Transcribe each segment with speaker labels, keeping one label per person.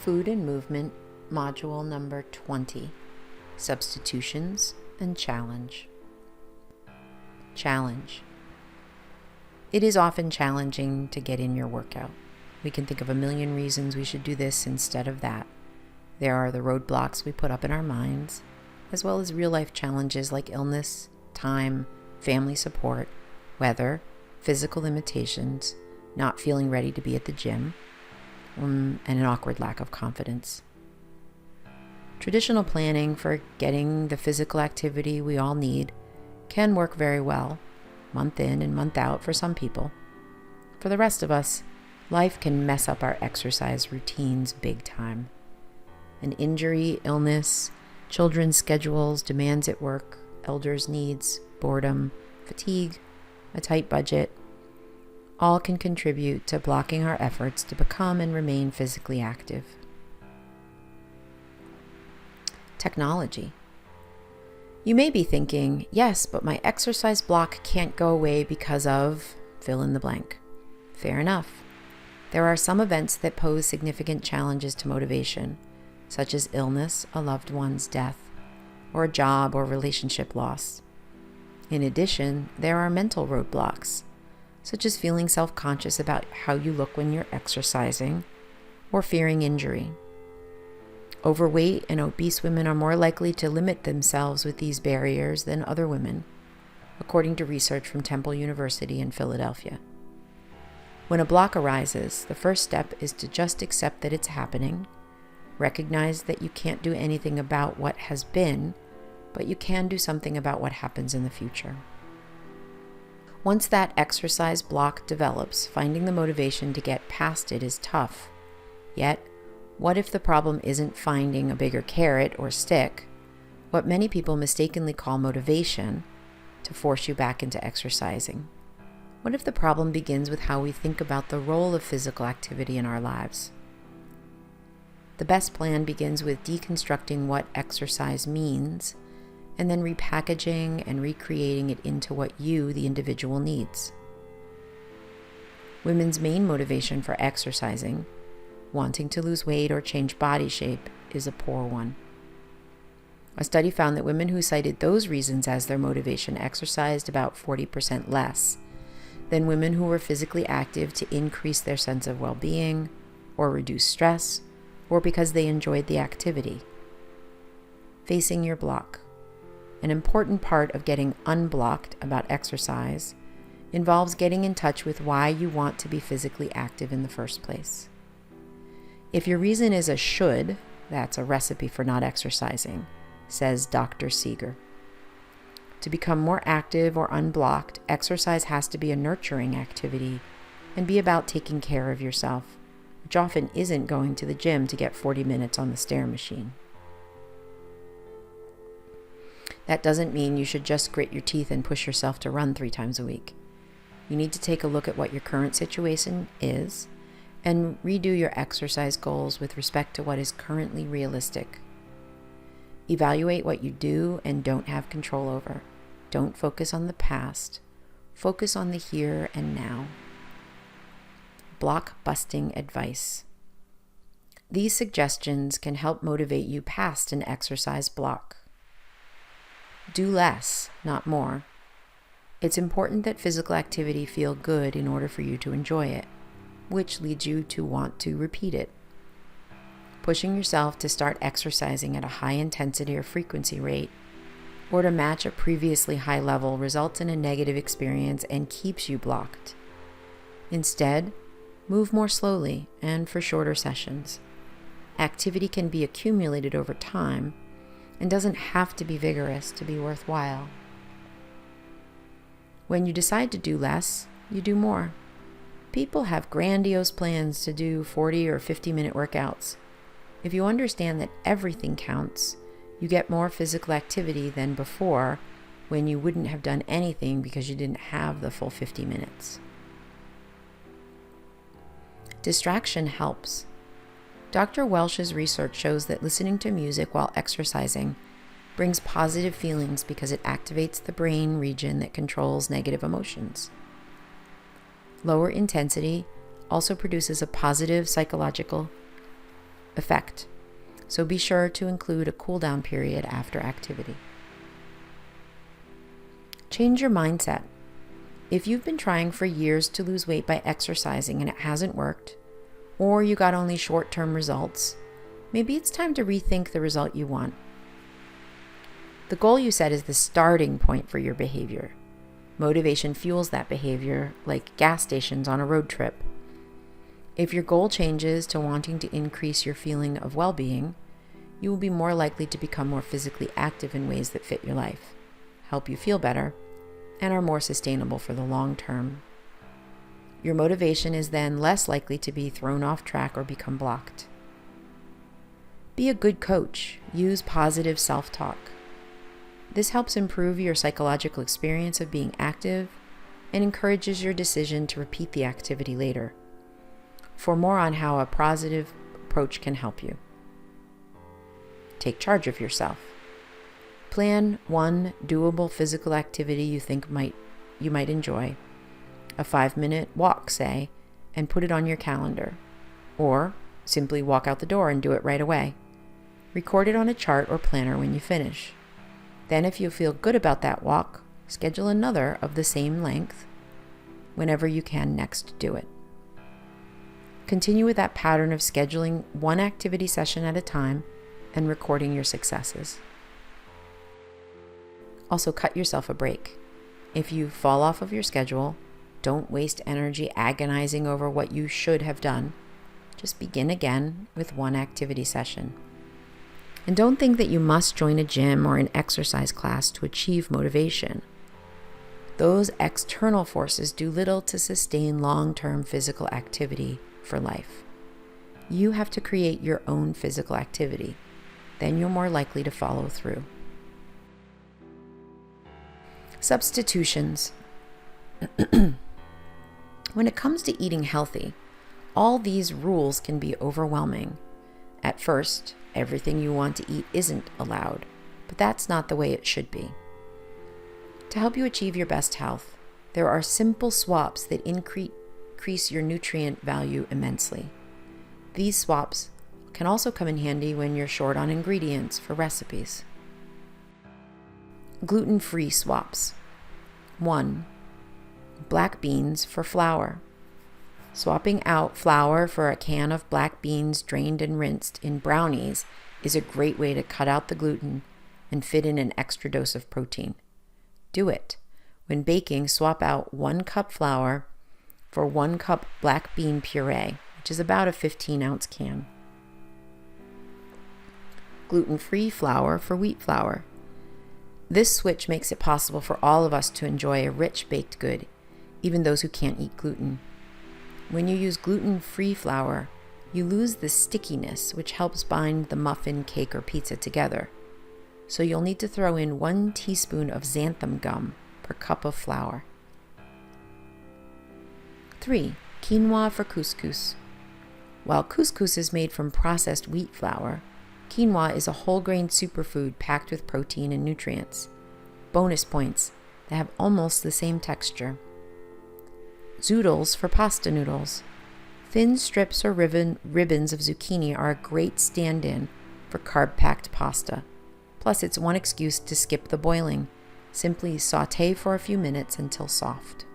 Speaker 1: Food and Movement, Module number 20, Substitutions and Challenge. Challenge. It is often challenging to get in your workout. We can think of a million reasons we should do this instead of that. There are the roadblocks we put up in our minds, as well as real-life challenges like illness, time, family support, weather, physical limitations, not feeling ready to be at the gym, and an awkward lack of confidence. Traditional planning for getting the physical activity we all need can work very well, month in and month out for some people. For the rest of us, life can mess up our exercise routines big time. An injury, illness, children's schedules, demands at work, elders' needs, boredom, fatigue, a tight budget, all can contribute to blocking our efforts to become and remain physically active. Technology. You may be thinking, yes, but my exercise block can't go away because of fill in the blank. Fair enough. There are some events that pose significant challenges to motivation, such as illness, a loved one's death, or a job or relationship loss. In addition, there are mental roadblocks, such as feeling self-conscious about how you look when you're exercising, or fearing injury. Overweight and obese women are more likely to limit themselves with these barriers than other women, according to research from Temple University in Philadelphia. When a block arises, the first step is to just accept that it's happening, recognize that you can't do anything about what has been, but you can do something about what happens in the future. Once that exercise block develops, finding the motivation to get past it is tough. Yet, what if the problem isn't finding a bigger carrot or stick, what many people mistakenly call motivation, to force you back into exercising? What if the problem begins with how we think about the role of physical activity in our lives? The best plan begins with deconstructing what exercise means, and then repackaging and recreating it into what you, the individual, needs. Women's main motivation for exercising, wanting to lose weight or change body shape, is a poor one. A study found that women who cited those reasons as their motivation exercised about 40% less than women who were physically active to increase their sense of well-being, or reduce stress, or because they enjoyed the activity. Facing your block. An important part of getting unblocked about exercise involves getting in touch with why you want to be physically active in the first place. If your reason is a should, that's a recipe for not exercising, says Dr. Seeger. To become more active or unblocked, exercise has to be a nurturing activity and be about taking care of yourself, which often isn't going to the gym to get 40 minutes on the stair machine. That doesn't mean you should just grit your teeth and push yourself to run 3 times a week. You need to take a look at what your current situation is and redo your exercise goals with respect to what is currently realistic. Evaluate what you do and don't have control over. Don't focus on the past. Focus on the here and now. Block-busting advice. These suggestions can help motivate you past an exercise block. Do less, not more. It's important that physical activity feel good in order for you to enjoy it, which leads you to want to repeat it. Pushing yourself to start exercising at a high intensity or frequency rate, or to match a previously high level, results in a negative experience and keeps you blocked. Instead, move more slowly and for shorter sessions. Activity can be accumulated over time and doesn't have to be vigorous to be worthwhile. When you decide to do less, you do more. People have grandiose plans to do 40 or 50-minute workouts. If you understand that everything counts, you get more physical activity than before, when you wouldn't have done anything because you didn't have the full 50 minutes. Distraction helps. Dr. Welch's research shows that listening to music while exercising brings positive feelings because it activates the brain region that controls negative emotions. Lower intensity also produces a positive psychological effect. So be sure to include a cool down period after activity. Change your mindset. If you've been trying for years to lose weight by exercising and it hasn't worked, or you got only short-term results, maybe it's time to rethink the result you want. The goal you set is the starting point for your behavior. Motivation fuels that behavior like gas stations on a road trip. If your goal changes to wanting to increase your feeling of well-being, you will be more likely to become more physically active in ways that fit your life, help you feel better, and are more sustainable for the long term. Your motivation is then less likely to be thrown off track or become blocked. Be a good coach. Use positive self-talk. This helps improve your psychological experience of being active and encourages your decision to repeat the activity later. For more on how a positive approach can help you, take charge of yourself. Plan one doable physical activity you think you might enjoy. A 5-minute walk, say, and put it on your calendar. Or simply walk out the door and do it right away. Record it on a chart or planner when you finish. Then if you feel good about that walk, schedule another of the same length whenever you can next do it. Continue with that pattern of scheduling one activity session at a time and recording your successes. Also, cut yourself a break. If you fall off of your schedule, don't waste energy agonizing over what you should have done. Just begin again with one activity session. And don't think that you must join a gym or an exercise class to achieve motivation. Those external forces do little to sustain long-term physical activity for life. You have to create your own physical activity. Then you're more likely to follow through. Substitutions. When it comes to eating healthy, all these rules can be overwhelming. At first, everything you want to eat isn't allowed, but that's not the way it should be. To help you achieve your best health, there are simple swaps that increase your nutrient value immensely. These swaps can also come in handy when you're short on ingredients for recipes. Gluten-free swaps. 1. Black beans for flour. Swapping out flour for a can of black beans drained and rinsed in brownies is a great way to cut out the gluten and fit in an extra dose of protein. Do it. When baking, swap out 1 cup flour for 1 cup black bean puree, which is about a 15-ounce can. Gluten-free flour for wheat flour. This switch makes it possible for all of us to enjoy a rich baked good, even those who can't eat gluten. When you use gluten-free flour, you lose the stickiness which helps bind the muffin, cake, or pizza together. So you'll need to throw in 1 teaspoon of xanthan gum per cup of flour. 3. Quinoa for couscous. While couscous is made from processed wheat flour, quinoa is a whole grain superfood packed with protein and nutrients. Bonus points that have almost the same texture. Zoodles for pasta noodles. Thin strips or ribbons of zucchini are a great stand-in for carb-packed pasta. Plus, it's one excuse to skip the boiling. Simply sauté for a few minutes until soft.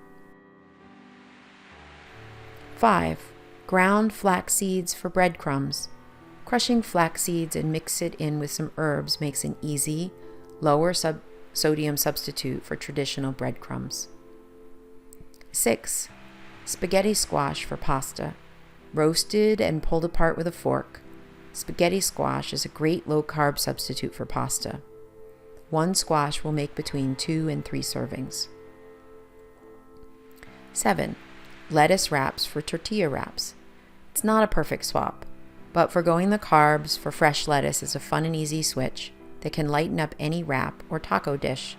Speaker 1: 5. Ground flax seeds for breadcrumbs. Crushing flax seeds and mix it in with some herbs makes an easy, lower sodium substitute for traditional breadcrumbs. 6. Spaghetti squash for pasta. Roasted and pulled apart with a fork, spaghetti squash is a great low-carb substitute for pasta. 1 squash will make between 2 and 3 servings. 7. Lettuce wraps for tortilla wraps. It's not a perfect swap, but forgoing the carbs for fresh lettuce is a fun and easy switch that can lighten up any wrap or taco dish.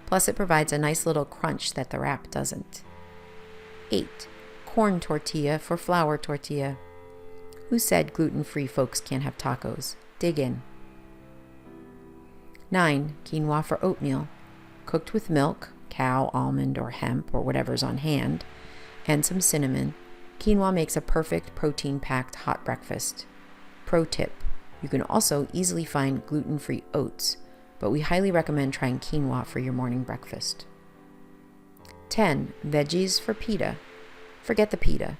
Speaker 1: Plus, it provides a nice little crunch that the wrap doesn't. 8. Corn tortilla for flour tortilla. Who said gluten-free folks can't have tacos? Dig in. 9. Quinoa for oatmeal. Cooked with milk, cow, almond, or hemp, or whatever's on hand, and some cinnamon, quinoa makes a perfect protein-packed hot breakfast. Pro tip, you can also easily find gluten-free oats, but we highly recommend trying quinoa for your morning breakfast. 10. Veggies for pita. Forget the pita.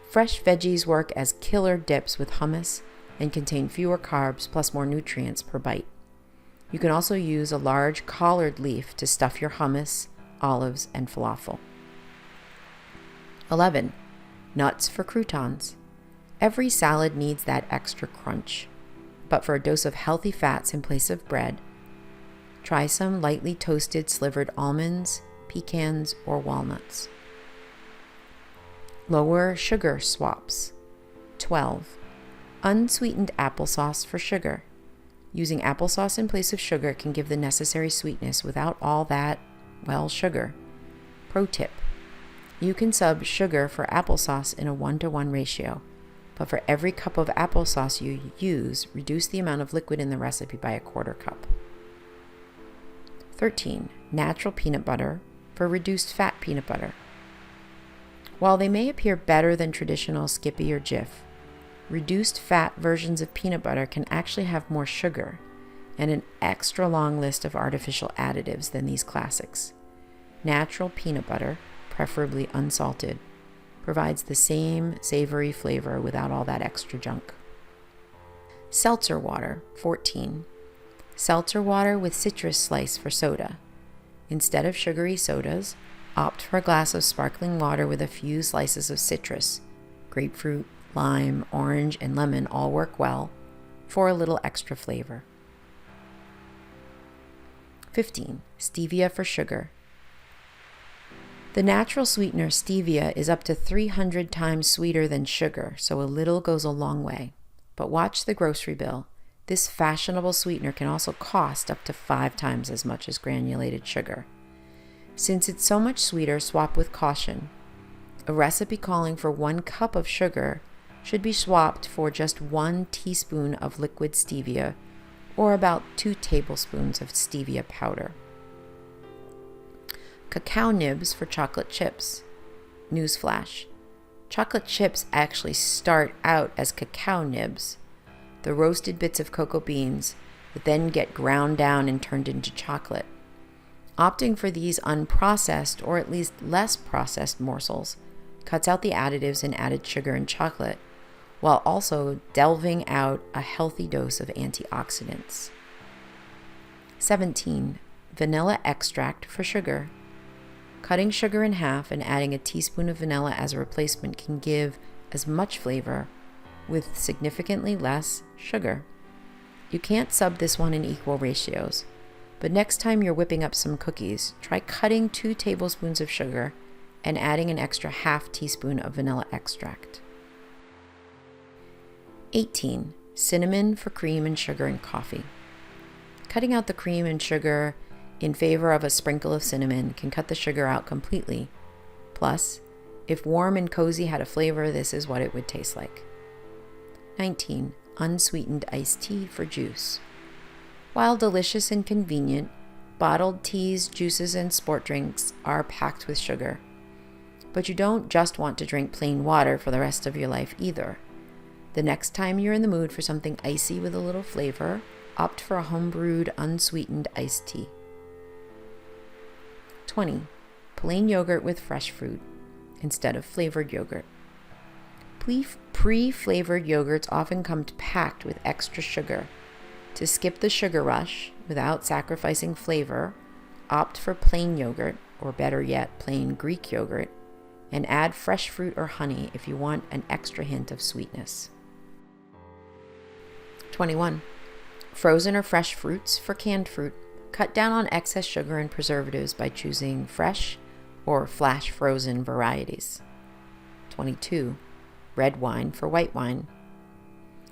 Speaker 1: Fresh veggies work as killer dips with hummus and contain fewer carbs plus more nutrients per bite. You can also use a large collard leaf to stuff your hummus, olives, and falafel. 11. Nuts for croutons. Every salad needs that extra crunch, but for a dose of healthy fats in place of bread, try some lightly toasted slivered almonds, pecans, or walnuts. Lower sugar swaps. 12. Unsweetened applesauce for sugar. Using applesauce in place of sugar can give the necessary sweetness without all that, sugar. Pro tip, you can sub sugar for applesauce in a 1-to-1 ratio, but for every cup of applesauce you use, reduce the amount of liquid in the recipe by 1/4 cup. 13. Natural peanut butter for reduced fat peanut butter. While they may appear better than traditional Skippy or Jif, reduced fat versions of peanut butter can actually have more sugar and an extra long list of artificial additives than these classics. Natural peanut butter, preferably unsalted, provides the same savory flavor without all that extra junk. Seltzer water. 14. Seltzer water with citrus slice for soda. Instead of sugary sodas, opt for a glass of sparkling water with a few slices of citrus. Grapefruit, lime, orange, and lemon all work well for a little extra flavor. 15. Stevia for sugar. The natural sweetener stevia is up to 300 times sweeter than sugar, so a little goes a long way. But watch the grocery bill. This fashionable sweetener can also cost up to 5 times as much as granulated sugar. Since it's so much sweeter, swap with caution. A recipe calling for 1 cup of sugar should be swapped for just 1 teaspoon of liquid stevia, or about 2 tablespoons of stevia powder. Cacao nibs for chocolate chips. Newsflash: chocolate chips actually start out as cacao nibs, the roasted bits of cocoa beans that then get ground down and turned into chocolate. Opting for these unprocessed, or at least less processed morsels, cuts out the additives and added sugar and chocolate, while also delving out a healthy dose of antioxidants. 17. Vanilla extract for sugar. Cutting sugar in half and adding a teaspoon of vanilla as a replacement can give as much flavor with significantly less sugar. You can't sub this one in equal ratios, but next time you're whipping up some cookies, try cutting 2 tablespoons of sugar and adding an extra half teaspoon of vanilla extract. 18. Cinnamon for cream and sugar in coffee. Cutting out the cream and sugar in favor of a sprinkle of cinnamon can cut the sugar out completely. Plus, if warm and cozy had a flavor, this is what it would taste like. 19. Unsweetened iced tea for juice. While delicious and convenient, bottled teas, juices, and sport drinks are packed with sugar. But you don't just want to drink plain water for the rest of your life either. The next time you're in the mood for something icy with a little flavor, opt for a homebrewed, unsweetened iced tea. 20. Plain yogurt with fresh fruit instead of flavored yogurt. Pre-flavored yogurts often come packed with extra sugar. To skip the sugar rush without sacrificing flavor, opt for plain yogurt, or better yet, plain Greek yogurt, and add fresh fruit or honey if you want an extra hint of sweetness. 21. Frozen or fresh fruits for canned fruit. Cut down on excess sugar and preservatives by choosing fresh or flash frozen varieties. 22. Red wine for white wine.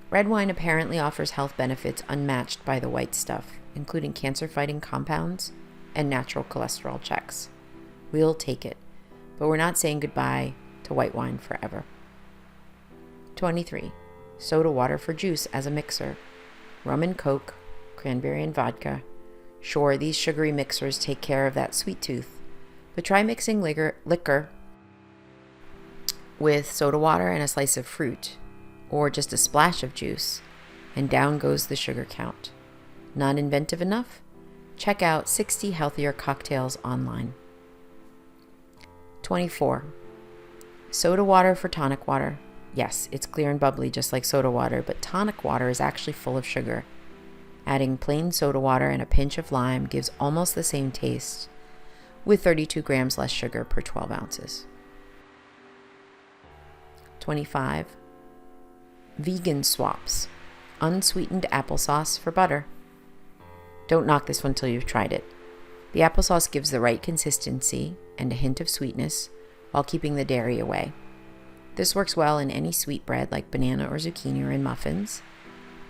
Speaker 1: Red wine apparently offers health benefits unmatched by the white stuff, including cancer-fighting compounds and natural cholesterol checks. We'll take it, but we're not saying goodbye to white wine forever. 23. Soda water for juice as a mixer. Rum and Coke, cranberry and vodka. Sure, these sugary mixers take care of that sweet tooth, but try mixing liquor with soda water and a slice of fruit, or just a splash of juice, and down goes the sugar count. Not inventive enough? Check out 60 Healthier Cocktails online. 24. Soda water for tonic water. Yes, it's clear and bubbly just like soda water, but tonic water is actually full of sugar. Adding plain soda water and a pinch of lime gives almost the same taste, with 32 grams less sugar per 12 ounces. 25. Vegan swaps. Unsweetened applesauce for butter. Don't knock this one till you've tried it. The applesauce gives the right consistency and a hint of sweetness while keeping the dairy away. This works well in any sweet bread like banana or zucchini or in muffins,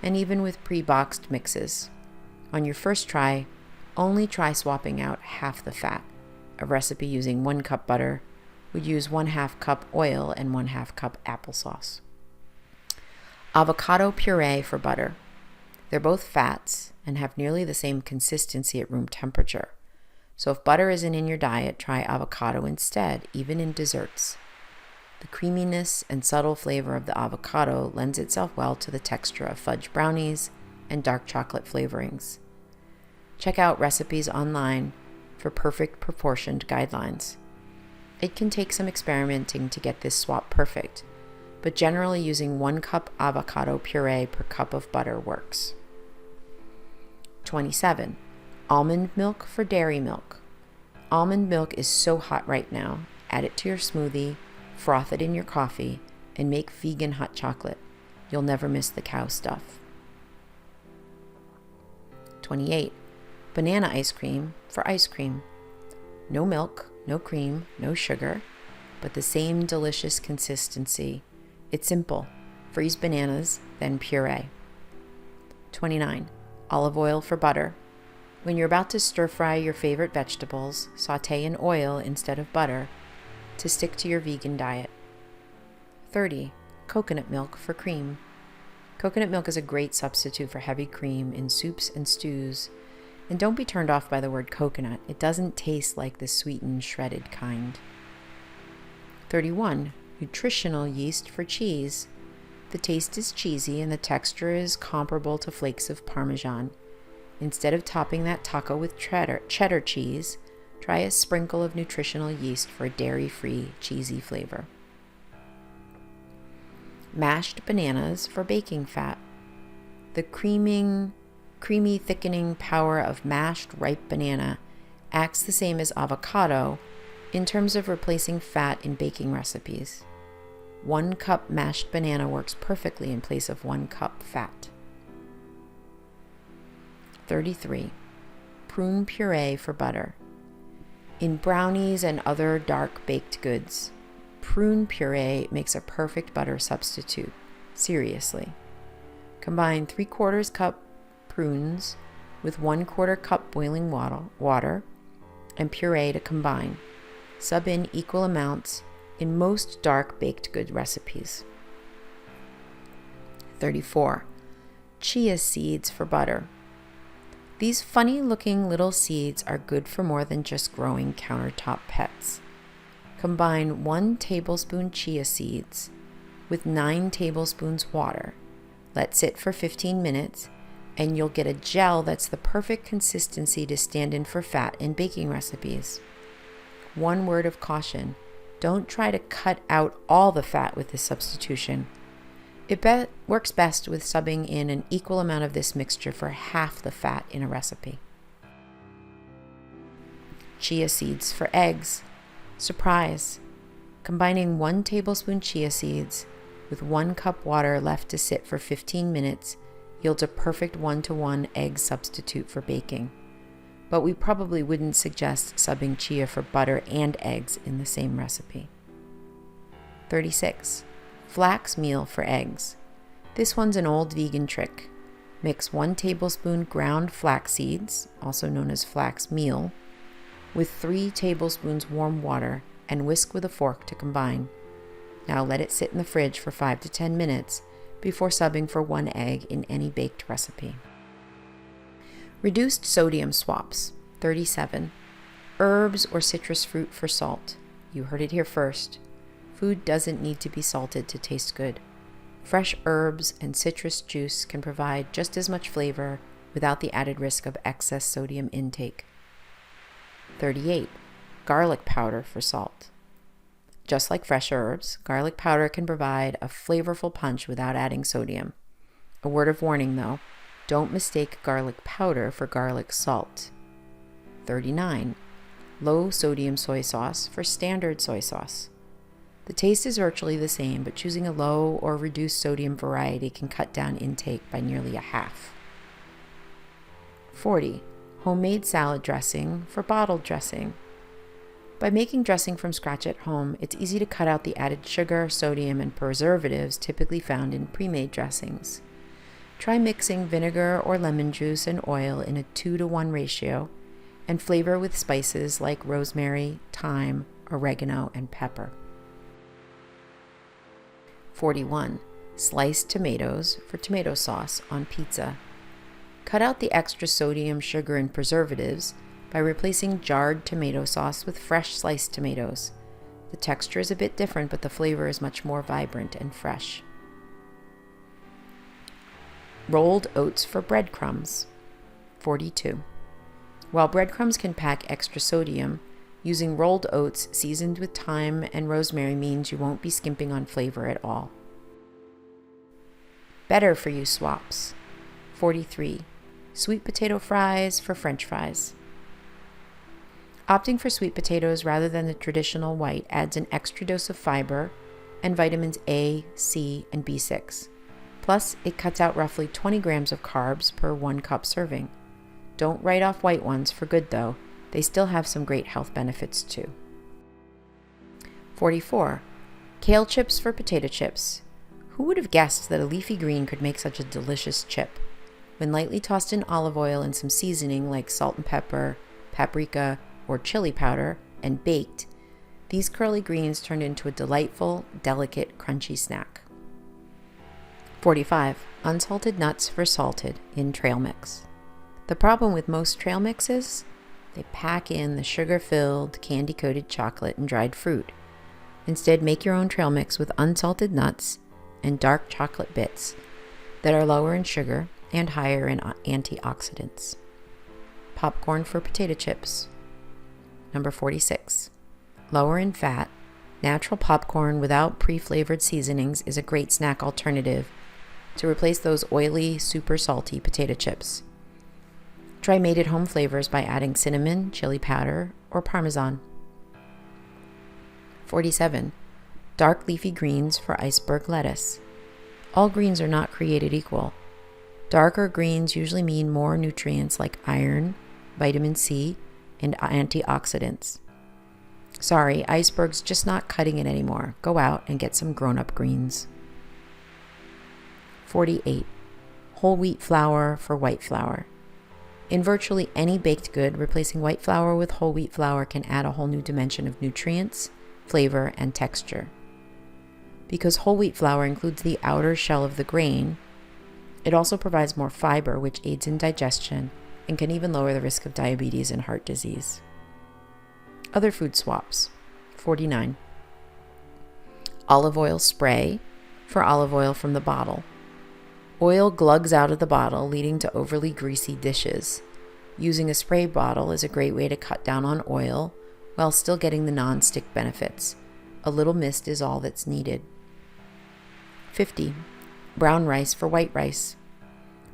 Speaker 1: and even with pre-boxed mixes. On your first try, only try swapping out half the fat. A recipe using 1 cup butter would use 1/2 cup oil and 1/2 cup applesauce. Avocado puree for butter. They're both fats and have nearly the same consistency at room temperature. So if butter isn't in your diet, try avocado instead, even in desserts. The creaminess and subtle flavor of the avocado lends itself well to the texture of fudge brownies and dark chocolate flavorings. Check out recipes online for perfect proportioned guidelines. It can take some experimenting to get this swap perfect, but generally using 1 cup avocado puree per cup of butter works. 27. Almond milk for dairy milk. Almond milk is so hot right now. Add it to your smoothie, froth it in your coffee, and make vegan hot chocolate. You'll never miss the cow stuff. 28. Banana ice cream for ice cream. No milk, no cream, no sugar, but the same delicious consistency. It's simple. Freeze bananas, then puree. 29. Olive oil for butter. When you're about to stir fry your favorite vegetables, saute in oil instead of butter to stick to your vegan diet. 30. Coconut milk for cream. Coconut milk is a great substitute for heavy cream in soups and stews. And don't be turned off by the word coconut. It doesn't taste like the sweetened, shredded kind. 31. Nutritional yeast for cheese. The taste is cheesy and the texture is comparable to flakes of Parmesan. Instead of topping that taco with cheddar cheese, try a sprinkle of nutritional yeast for a dairy-free, cheesy flavor. Mashed bananas for baking fat. The creamy, thickening power of mashed ripe banana acts the same as avocado in terms of replacing fat in baking recipes. 1 cup mashed banana works perfectly in place of 1 cup fat. 33. Prune puree for butter. In brownies and other dark baked goods, prune puree makes a perfect butter substitute. Seriously. Combine 3/4 cup prunes with 1/4 cup boiling water and puree to combine. Sub in equal amounts in most dark baked good recipes. 34. Chia seeds for butter. These funny looking little seeds are good for more than just growing countertop pets. Combine 1 tablespoon chia seeds with 9 tablespoons water. Let sit for 15 minutes and you'll get a gel that's the perfect consistency to stand in for fat in baking recipes. 1 word of caution: don't try to cut out all the fat with this substitution. It works best with subbing in an equal amount of this mixture for half the fat in a recipe. Chia seeds for eggs. Surprise! Combining 1 tablespoon chia seeds with 1 cup water left to sit for 15 minutes yields a perfect 1-to-1 egg substitute for baking. But we probably wouldn't suggest subbing chia for butter and eggs in the same recipe. 36. Flax meal for eggs. This one's an old vegan trick. Mix 1 tablespoon ground flax seeds, also known as flax meal, with 3 tablespoons warm water and whisk with a fork to combine. Now let it sit in the fridge for 5 to 10 minutes before subbing for 1 egg in any baked recipe. Reduced sodium swaps. 37. Herbs or citrus fruit for salt. You heard it here first. Food doesn't need to be salted to taste good. Fresh herbs and citrus juice can provide just as much flavor without the added risk of excess sodium intake. 38. Garlic powder for salt. Just like fresh herbs, garlic powder can provide a flavorful punch without adding sodium. A word of warning though, don't mistake garlic powder for garlic salt. 39. Low sodium soy sauce for standard soy sauce. The taste is virtually the same, but choosing a low or reduced sodium variety can cut down intake by nearly a half. 40. Homemade salad dressing for bottled dressing. By making dressing from scratch at home, it's easy to cut out the added sugar, sodium, and preservatives typically found in pre-made dressings. Try mixing vinegar or lemon juice and oil in a 2-to-1 ratio and flavor with spices like rosemary, thyme, oregano, and pepper. 41. Sliced tomatoes for tomato sauce on pizza. Cut out the extra sodium, sugar, and preservatives by replacing jarred tomato sauce with fresh sliced tomatoes. The texture is a bit different, but the flavor is much more vibrant and fresh. Rolled oats for breadcrumbs. 42. While breadcrumbs can pack extra sodium, using rolled oats seasoned with thyme and rosemary means you won't be skimping on flavor at all. Better for you swaps. 43. Sweet potato fries for French fries. Opting for sweet potatoes rather than the traditional white adds an extra dose of fiber and vitamins A, C, and B6. Plus, it cuts out roughly 20 grams of carbs per 1 cup serving. Don't write off white ones for good though. They still have some great health benefits too. 44. Kale chips for potato chips. Who would have guessed that a leafy green could make such a delicious chip? When lightly tossed in olive oil and some seasoning like salt and pepper, paprika, or chili powder, and baked, these curly greens turned into a delightful, delicate, crunchy snack. 45. Unsalted nuts for salted in trail mix. The problem with most trail mixes? They pack in the sugar-filled, candy-coated chocolate and dried fruit. Instead, make your own trail mix with unsalted nuts and dark chocolate bits that are lower in sugar and higher in antioxidants. Popcorn for potato chips. Number 46. Lower in fat, natural popcorn without pre-flavored seasonings is a great snack alternative to replace those oily, super salty potato chips. Try made-at-home flavors by adding cinnamon, chili powder, or Parmesan. 47. Dark leafy greens for iceberg lettuce. All greens are not created equal. Darker greens usually mean more nutrients like iron, vitamin C, and antioxidants. Sorry, iceberg's just not cutting it anymore. Go out and get some grown-up greens. 48. Whole wheat flour for white flour. In virtually any baked good, replacing white flour with whole wheat flour can add a whole new dimension of nutrients, flavor, and texture. Because whole wheat flour includes the outer shell of the grain, it also provides more fiber, which aids in digestion and can even lower the risk of diabetes and heart disease. Other food swaps. 49. Olive oil spray for olive oil from the bottle. Oil glugs out of the bottle, leading to overly greasy dishes. Using a spray bottle is a great way to cut down on oil while still getting the non-stick benefits. A little mist is all that's needed. 50. Brown rice for white rice.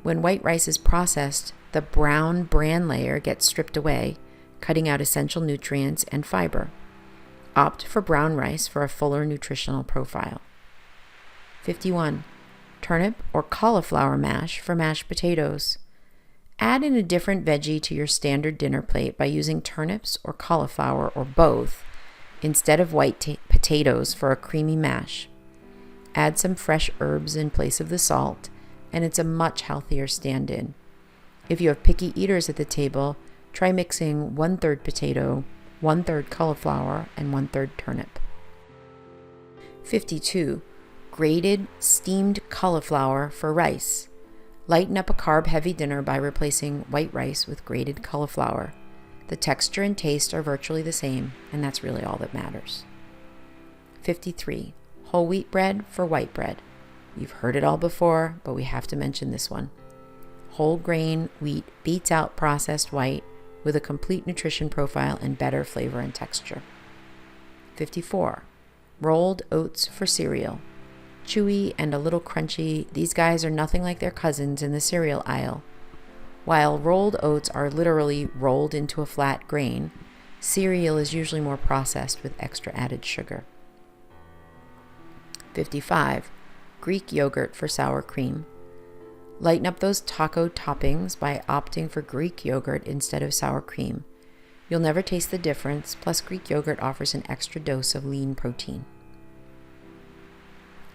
Speaker 1: When white rice is processed, the brown bran layer gets stripped away, cutting out essential nutrients and fiber. Opt for brown rice for a fuller nutritional profile. 51. Turnip or cauliflower mash for mashed potatoes. Add in a different veggie to your standard dinner plate by using turnips or cauliflower or both instead of white potatoes for a creamy mash. Add some fresh herbs in place of the salt, and it's a much healthier stand-in. If you have picky eaters at the table, try mixing 1/3 potato, 1/3 cauliflower, and 1/3 turnip. 52. Grated steamed cauliflower for rice. Lighten up a carb-heavy dinner by replacing white rice with grated cauliflower. The texture and taste are virtually the same, and that's really all that matters. 53. Whole wheat bread for white bread. You've heard it all before, but we have to mention this one. Whole grain wheat beats out processed white with a complete nutrition profile and better flavor and texture. 54. Rolled oats for cereal. Chewy and a little crunchy, these guys are nothing like their cousins in the cereal aisle. While rolled oats are literally rolled into a flat grain, cereal is usually more processed with extra added sugar. 55. Greek yogurt for sour cream. Lighten up those taco toppings by opting for Greek yogurt instead of sour cream. You'll never taste the difference, plus Greek yogurt offers an extra dose of lean protein.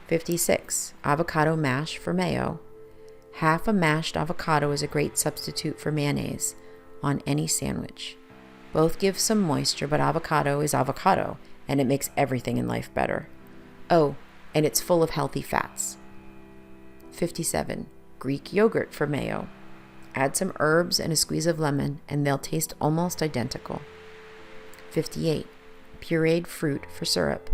Speaker 1: 56. Avocado mash for mayo. Half a mashed avocado is a great substitute for mayonnaise on any sandwich. Both give some moisture, but avocado is avocado, and it makes everything in life better. Oh, and it's full of healthy fats. 57. Greek yogurt for mayo. Add some herbs and a squeeze of lemon, and they'll taste almost identical. 58. Pureed fruit for syrup.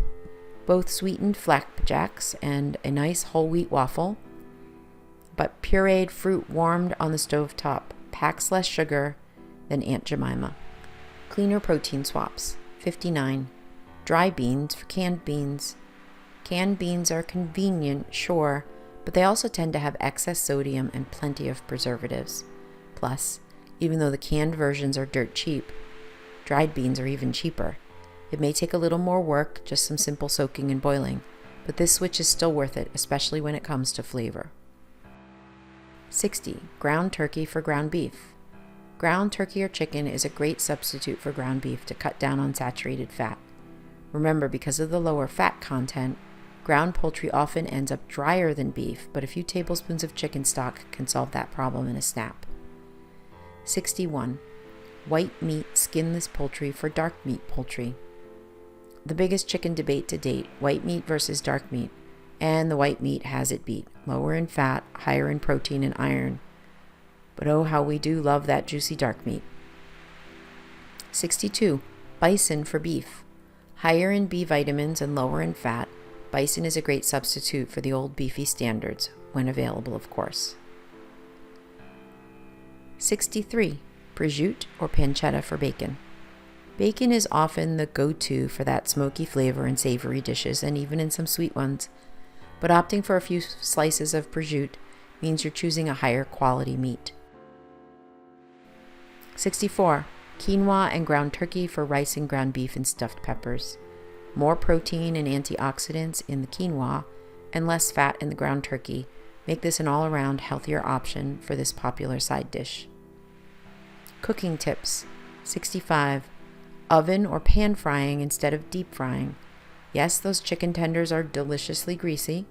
Speaker 1: Both sweetened flapjacks and a nice whole wheat waffle, but pureed fruit warmed on the stove top packs less sugar than Aunt Jemima. Cleaner protein swaps. 59. Dry beans for canned beans. Canned beans are convenient, sure, but they also tend to have excess sodium and plenty of preservatives. Plus, even though the canned versions are dirt cheap, dried beans are even cheaper. It may take a little more work, just some simple soaking and boiling, but this switch is still worth it, especially when it comes to flavor. 60. Ground turkey for ground beef. Ground turkey or chicken is a great substitute for ground beef to cut down on saturated fat. Remember, because of the lower fat content, ground poultry often ends up drier than beef, but a few tablespoons of chicken stock can solve that problem in a snap. 61. White meat skinless poultry for dark meat poultry. The biggest chicken debate to date, white meat versus dark meat, and the white meat has it beat. Lower in fat, higher in protein and iron. But oh, how we do love that juicy dark meat. 62. Bison for beef. Higher in B vitamins and lower in fat, bison is a great substitute for the old beefy standards, when available, of course. 63. Prosciutto or pancetta for bacon. Bacon is often the go-to for that smoky flavor in savory dishes and even in some sweet ones, but opting for a few slices of prosciutto means you're choosing a higher quality meat. 64. Quinoa and ground turkey for rice and ground beef and stuffed peppers. More protein and antioxidants in the quinoa and less fat in the ground turkey make this an all-around healthier option for this popular side dish. Cooking tips. 65. Oven or pan frying instead of deep frying. Yes, those chicken tenders are deliciously greasy,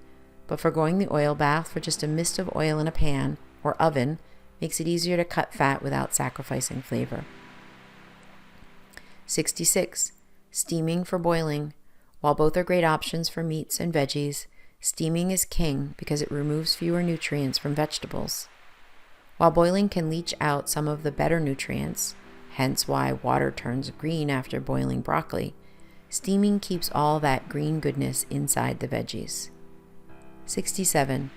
Speaker 1: but foregoing the oil bath for just a mist of oil in a pan or oven makes it easier to cut fat without sacrificing flavor. 66. Steaming for boiling. While both are great options for meats and veggies, steaming is king because it removes fewer nutrients from vegetables. While boiling can leach out some of the better nutrients, hence why water turns green after boiling broccoli, steaming keeps all that green goodness inside the veggies. 67.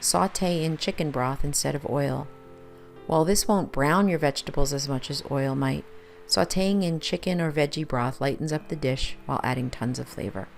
Speaker 1: Sauté in chicken broth instead of oil. While this won't brown your vegetables as much as oil might, sautéing in chicken or veggie broth lightens up the dish while adding tons of flavor.